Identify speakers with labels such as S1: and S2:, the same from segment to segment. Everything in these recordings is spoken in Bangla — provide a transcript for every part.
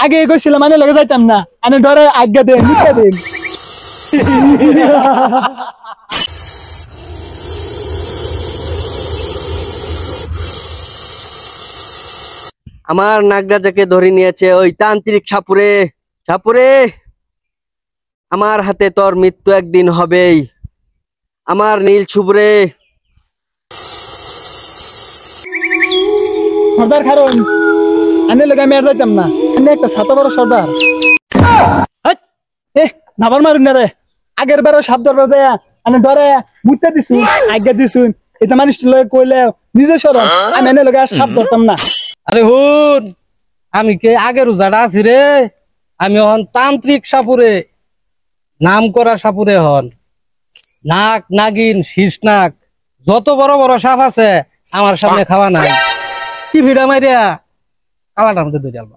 S1: আগে কইছিলাম আমি লগে যাইতাম না আমি ডরে আজ্ঞা দেন নিকা দেন
S2: আমার নাগরাজাকে ধরে নিয়েছে ওই তান্ত্রিক সাপুরে। সাপুরে, আমার হাতে তোর মৃত্যু একদিন হবেই। আমার নীল ছুবরে।
S1: সর্দার কারণ আমি লগে আমি আর যাইতাম না আমি একটা ছাতা বড় সর্দার নাবার মারুন না রে আগের বারো সাপ ধরবে দেয়া আমি ধরে মুতে দিছু আজ্ঞা দিছুন এটা মানুষ লগে কইলে নিজে সরম আমি এনে লগে আর সাপ ধরতাম না।
S3: আরে হুন, আমি কে আগের রোজাটা আছি রে। আমি হন তান্ত্রিক সাপুরে, নাম করা সাপুরে হন। নাক নাগিন শীষ নাক যত বড় বড় সাপ আছে আমার সামনে খাওয়া নাই। কি ভিড়া মাইরিয়া কালাটার মধ্যে ধরে আলবা।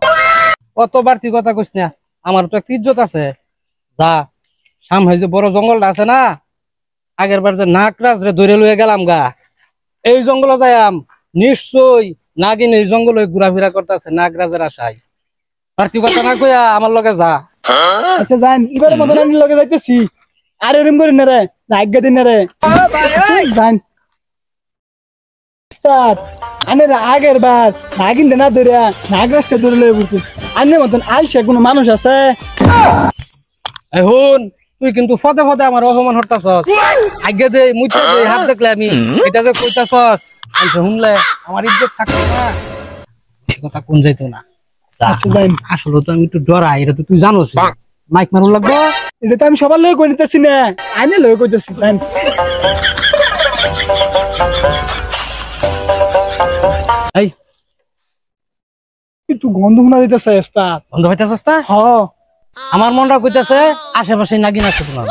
S3: অত বাড়তি কথা কইস না, আমার তো একটা ইজ্জত আছে। যা সামনে যে বড় জঙ্গলটা আছে না, আগের বার যে নাকরাজ রে ধরে লইয়া গেলাম গা, এই জঙ্গলে যাইয়াম নিশ্চয় নাগিন এই জঙ্গলে ঘোরাফেরা করতেছে নাগরাজের আশায়। বাড়তি কথা না কইয়া আমার লগে যা।
S1: আচ্ছা যান এবারে মতন আমি লগে যাইতেছি আর এরম করেন না রে আজ্ঞা দিন না রে যান আনে আগের বার নাগিন না ধরে নাগরাজটা ধরে লয়ে বলছি আনে মতন আলসে কোনো মানুষ আছে?
S3: এখন তুই কিন্তু ফদে ফদে আমার অপমান হরতাছস। আজ্ঞা দে মুইতে দে হাত দেখলে আমি এটা যে কইতাছস আইসা শুনলে আমার ইজ্জত থাকতো না, সে কথা কোন যাইতো না। আসলে তো আমি একটু ডরাই, এটা তো তুই জানোস। মাইক মারুন লাগবো,
S1: এটা তো আমি সবার লয়ে কই নিতেছি না আইনে লয়ে কইতেছি।
S3: এই
S1: একটু গন্ধ শোনা দিতেছে ওস্তাদ।
S3: বন্ধ হইতাছস তা?
S1: হ
S3: আমার মনটা কইতাছে আশেপাশে নাগিন আছে তোমার।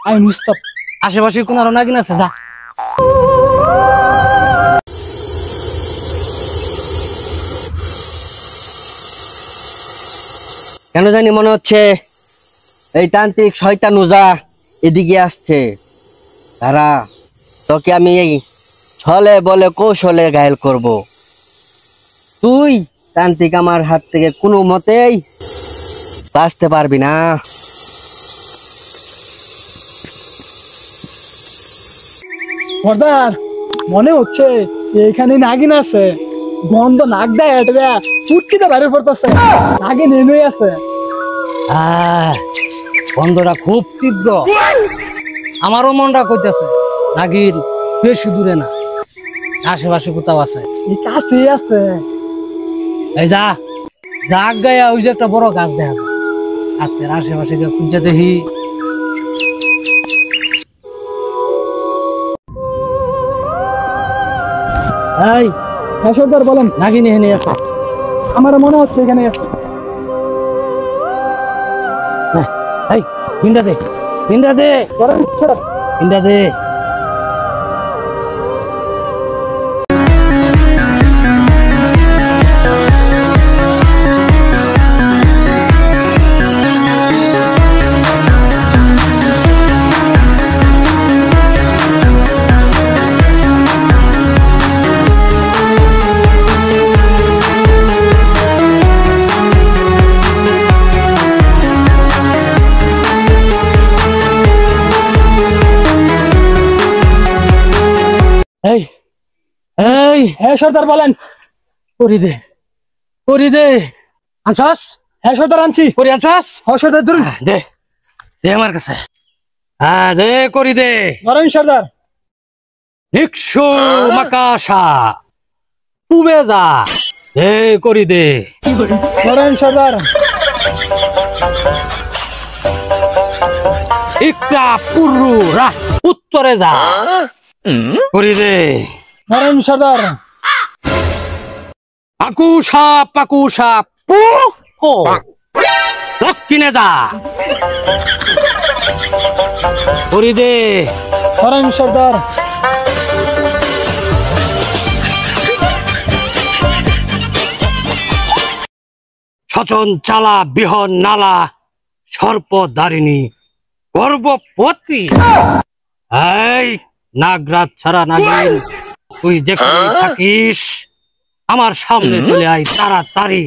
S1: আমি মুস্তাফ
S3: আশেপাশে কোন আরো নাগিন আছে, যা।
S2: কেন জানি মনে হচ্ছে এই তান্ত্রিক শয়তান উজা এদিকে আসছে। তারা তোকে আমি এই ছলে বলে কৌশলে ঘায়েল করব। তুই তান্ত্রিক আমার হাত থেকে কোনো মতেই বাঁচতে পারবি না।
S1: সর্দার মনে হচ্ছে এইখানে নাগিন আছে, গন্ধ নাক দেয় এটা ফুটকিতে বাইরে পড়তেছে, নাগিন এনে আছে।
S3: গন্ধটা খুব তীব্র, আমারও মনটা কইতেছে নাগিন বেশি দূরে না, আশেপাশে কোথাও আছে।
S1: এই কাছেই আছে।
S3: এই যা যাক গায়া ওই যে একটা বড় গাছ দেখা যায়, গাছের আশেপাশে খুঁজে দেখি।
S1: এই সর্দার বলেন
S3: নাগিন এখানে আছে?
S1: আমার মনে হচ্ছে এখানে আছে।
S3: এই পিন্ডা দে, পিন্ডা দে, পিন্ডা দে। এই এই
S1: হ্যাঁ সর্দার বলেন।
S3: করি দে, করি দে। আনছস?
S1: হ্যাঁ সর্দার আনছি।
S3: করি আনছস?
S1: হ্যাঁ সর্দার ধরুন।
S3: দে দে আমার কাছে। হ্যাঁ দে, করি দে।
S1: ধরেন সর্দার।
S3: নিক্ষু মাকাশা পুবে যা, দে করি দে।
S1: ধরেন সর্দার।
S3: ইকরা পুরু রা উত্তরে যা, করি দে।
S1: ধরেন সর্দার।
S3: পাকুষা পাকুষা পু দক্ষিণে যা, করি দে।
S1: ধরেন সর্দার।
S3: সচন চালা বিহন নালা সর্প দারিণী গর্ভবতী। এই নাগরাজ ছাড়া নাগিন, তুই যেখানে থাকিস আমার সামনে চলে আয় তাড়াতাড়ি।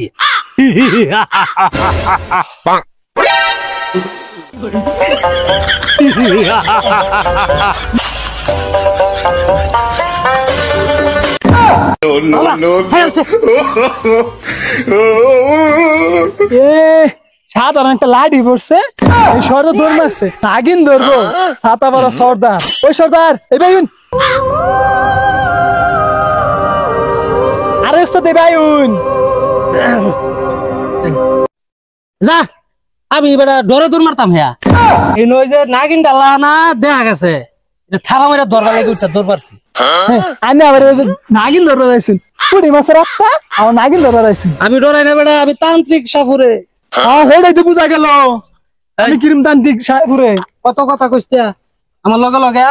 S1: সাধারণ একটা লাঠি পড়ছে, এই সর্দার দৌড় মারছে, নাগিন ধরবো ছাতা বড় সর্দার। ওই সর্দার এই বাইন, আরে দে বাইন
S3: যা, আমি এবার ডরে দৌড় মারতাম। হ্যাঁ, এই নয় যে নাগিন ডালা না দেখা গেছে, থাবা মেরে দরকার লাগে উঠতে দৌড় পারছি।
S1: আমি আবার নাগিন ধরবার আইসুন, পুরি মাছের আত্মা আমার নাগিন ধরবার আইসুন।
S3: আমি ডরাই না বেড়া, আমি তান্ত্রিক সাপুরে।
S1: সেটাই তো বুঝা গেল, আমি কিরম তান্ত্রিক সাপুরে।
S3: কত কথা কইস্তা আমার লগে লগে।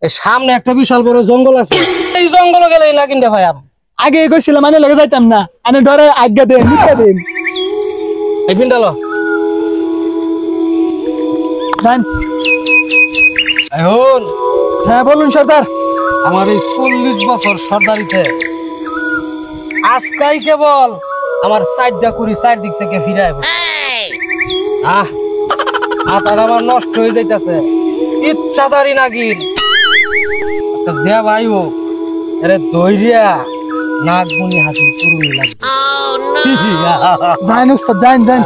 S3: এই সামনে একটা বিশাল বড় জঙ্গল আছে, এই জঙ্গলে গেলে এই নাগিনটা ভাই
S1: আগে কইছিলাম মানে লগে যাইতাম না, আমি ডরে আজ্ঞা দেন নিতে দেন।
S3: এই পিন্ডালো এখন।
S1: হ্যাঁ বলুন সর্দার।
S3: আমার এই 40 বছর সর্দারিতে আজকাই কেবল আমার সাইডটা করি চারদিক থেকে ফিরে মাথাটা আমার নষ্ট হয়ে যাইতেছে। ইচ্ছাদারি নাগিন আজকে যে ভাই হোক এরে দৈরিয়া নাগমণি হাসিল করুন লাগবে।
S1: যাইন উস্তাদ, যাইন যাইন।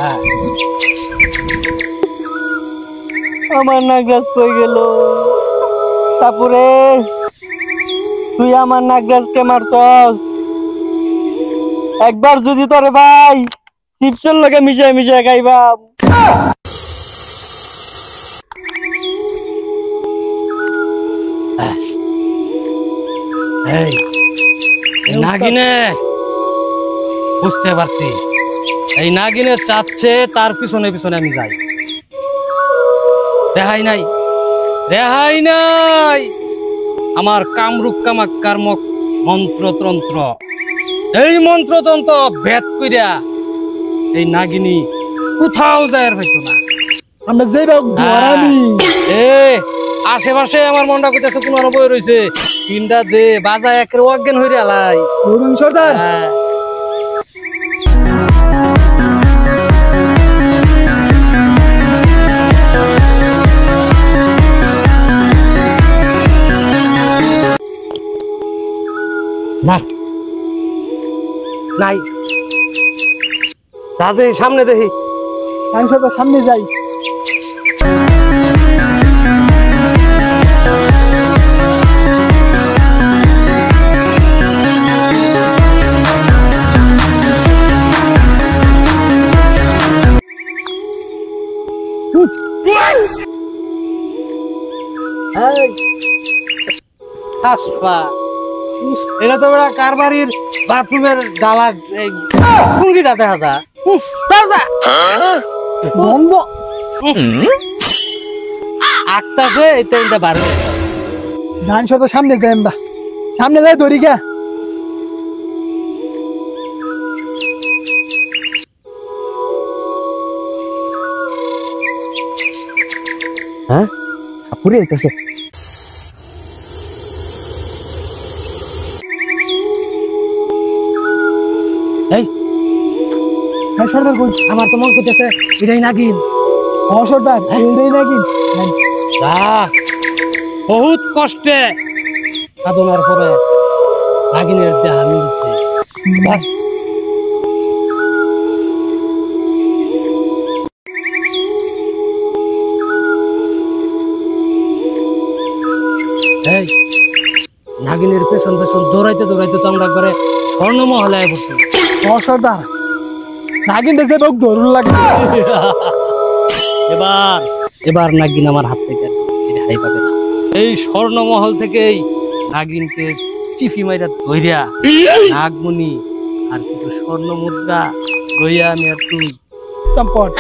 S2: আমার নাগরাজ কই গেল? তারপরে তুই আমার নাগরাজকে মারছস, একবার যদি তোরে ভাই চিপসের লগে মিশাই মিশাই খাইবা।
S3: এই নাগিনে বুঝতে পারছি, এই নাগিনে চাচ্ছে তার পিছনে পিছনে আমি যাই। রেহাই নাই, রেহাই নাই। আমার কামরূপ কামাক্কার মন্ত্রতন্ত্র, এই মন্ত্রতন্ত্র ভেদ কইরা এই নাগিনী কোথাও যায় হইতো না।
S1: আমরা যে
S3: আশেপাশে আমার মনটা কইতেছে কোন বই রয়েছে, তিনটা দে বাজা একের অজ্ঞান হইরে আলাই।
S1: ধরুন সর্দার।
S3: নাই দাদে সামনে দেখি,
S1: আমি সর্দার সামনে যাই।
S3: এটা তো বেড়া কারবারির বাথরুমের ডালার কুঙ্গিটা দেখা যা
S1: বন্ধ
S3: আটটাছে এটা বাড়বে।
S1: ধান সর্দার সামনে যাই, আমরা সামনে যাই ধরি গা।
S2: হ্যাঁ আপুরে আইতাছে।
S3: এই
S1: হ্যাঁ সর্দার কই?
S3: আমার তো মন করতেছে এটাই নাগিন।
S1: হ্যাঁ সর্দার এইটাই নাকি।
S3: বহুত কষ্টে সাধনার পরে নাগিনের দেহা মিলছে। এই নাগিনের পেছন পেছন দৌড়াইতে দৌড়াইতে তো আমরা করে স্বর্ণমহলে আয় পড়ছি।
S1: হ্যাঁ সর্দার, নাগিন দেখতে লোক ধরুন লাগবে।
S3: এবার এবার নাগিন আমার হাত থেকে রেহাই পাবে না। এই স্বর্ণমহল থেকেই নাগিনকে চিফি মাইরা ধইরা নাগমণি আর কিছু স্বর্ণ মুদ্রা লইয়া আমি আর তুই
S1: চম্পট।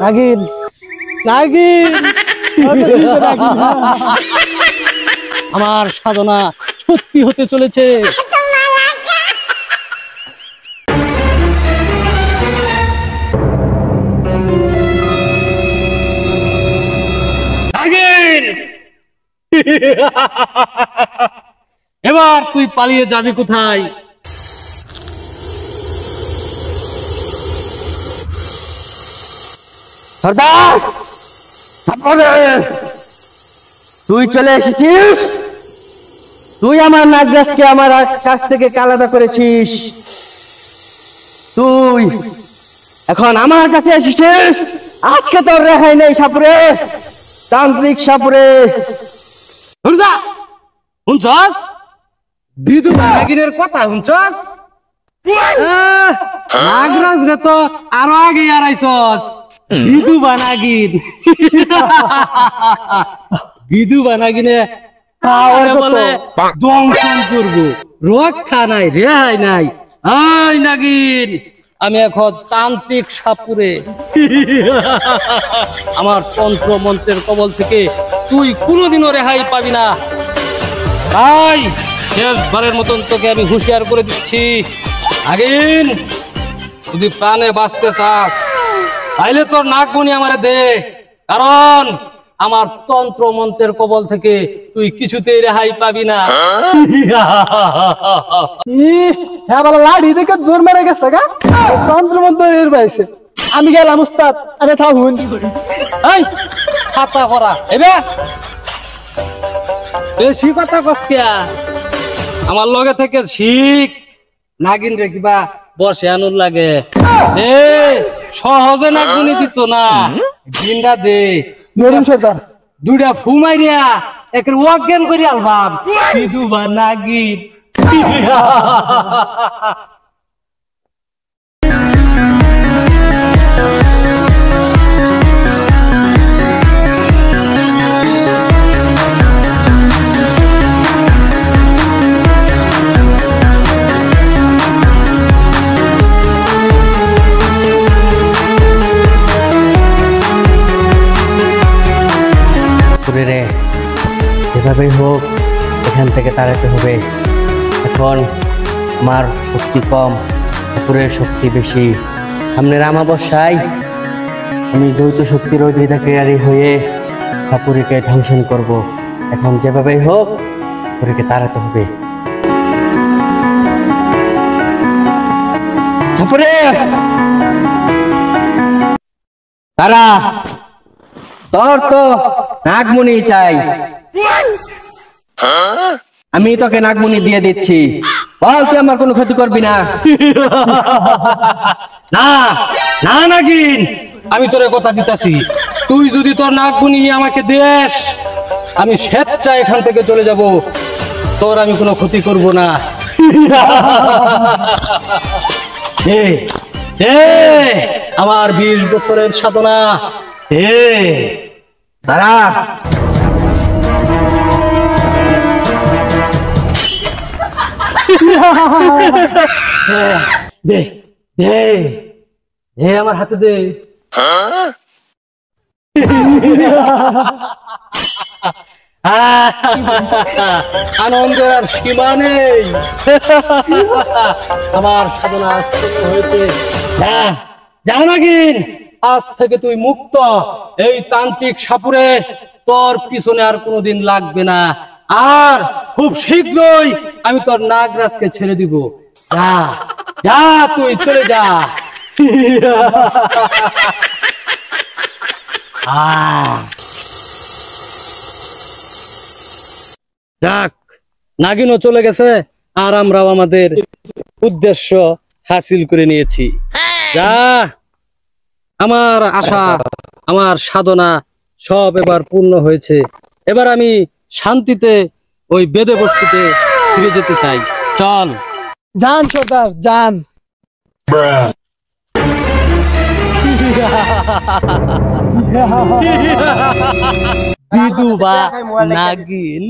S3: নাগিন নাগিন আমার সাধনা সত্যি হতে চলেছে। এবার তুই পালিয়ে যাবি কোথায়?
S2: সর্দার, তুই চলে এসেছিস। তুই আমার নাগরাজকে আমার কাছ থেকে আলাদা করেছিস। তুই এখন আমার কাছে এসেছিস। আজকে তোর রেহাই নেই সাপুরে, তান্ত্রিক সাপুরে।
S3: শুনছস বিধু নাগিনের কথা? শুনছস? নাগরাজ রে তো আরো আগে আড়াইছস। বিধু বানাগিন, বিধু বানাগিনে বলে দংশন করবো, রক্ষা নাই, রেহাই নাই। আই নাগিন, আমি এখন তান্ত্রিক সাপুরে। আমার তন্ত্র মন্ত্রের কবল থেকে তুই কোনোদিনও রেহাই পাবি না। তাই শেষবারের মতন তোকে আমি হুঁশিয়ার করে দিচ্ছি, নাগিন যদি প্রাণে বাঁচতে চাস তাইলে তোর নাগমণি আমারে দে, কারণ আমার তন্ত্র মন্ত্রের কবল থেকে তুই কিছুতেই রেহাই পাবি না।
S1: হ্যাঁ বলে লাড়ি দেখে জোর মেরে গেছে গা, তন্ত্র মন্ত্র এর পাইছে। আমি গেলাম উস্তাদ, আমি থাকুন।
S3: এই ছাতা করা এবে বেশি কথা কসকিয়া, আমার লগে থেকে শিখ। নাগিন রে কিবা বসে আনুর লাগে, এ সহজে নাগমণি দিত না। দিনটা দে,
S1: ধরুন সর্দার।
S3: দুইটা ফুমাইরিয়া একের অজ্ঞান করি আলবাম বিধু বা নাগিন।
S2: রে যেভাবেই হোক এখান থেকে তাড়াতে হবে। এখন আমার শক্তি কম, ঠাকুরের শক্তি বেশি। সামনের আমাবস্যায় আমি দ্বৈত শক্তির অধিকারী হয়ে ঠাকুরকে ধ্বংসন করব। এখন যেভাবেই হোক ঠাকুরকে তাড়াতে হবে। ঠাকুরে তারা, তোর তো নাগমণি চাই, আমি তোকে নাগমণি দিয়ে দিচ্ছি। বল তুই আমার কোনো ক্ষতি করবি না।
S3: না না নাগিন, আমি তোরে কথা দিতাছি, তুই যদি তোর নাগমণি আমাকে দেস আমি স্বেচ্ছায় এখান থেকে চলে যাব, তোর আমি কোনো ক্ষতি করব না। দে দে আমার 20 বছরের সাধনা দে।
S2: তারা
S3: দে দে দে আমার হাতে দে। আনন্দের আর সীমা নেই। আমার সাধনা আজ থেকে হয়েছে। যা নাগিন, আজ থেকে তুই মুক্ত। এই তান্ত্রিক সাপুরে তোর পিছনে আর কোনোদিন লাগবে না। আর খুব শীঘ্রই আমি তোর নাগরাজকে ছেড়ে দিব। যা যা, তুই চলে যা। যাক, নাগিনও চলে গেছে আর আমরাও আমাদের উদ্দেশ্য হাসিল করে নিয়েছি। যা, আমার আশা, আমার সাধনা সব এবার পূর্ণ হয়েছে। এবার আমি শান্তিতে ওই বেদে বস্তুতে ফিরে যেতে চাই। চল
S1: যান সর্দার, যান।
S3: বিধু বা নাগিন।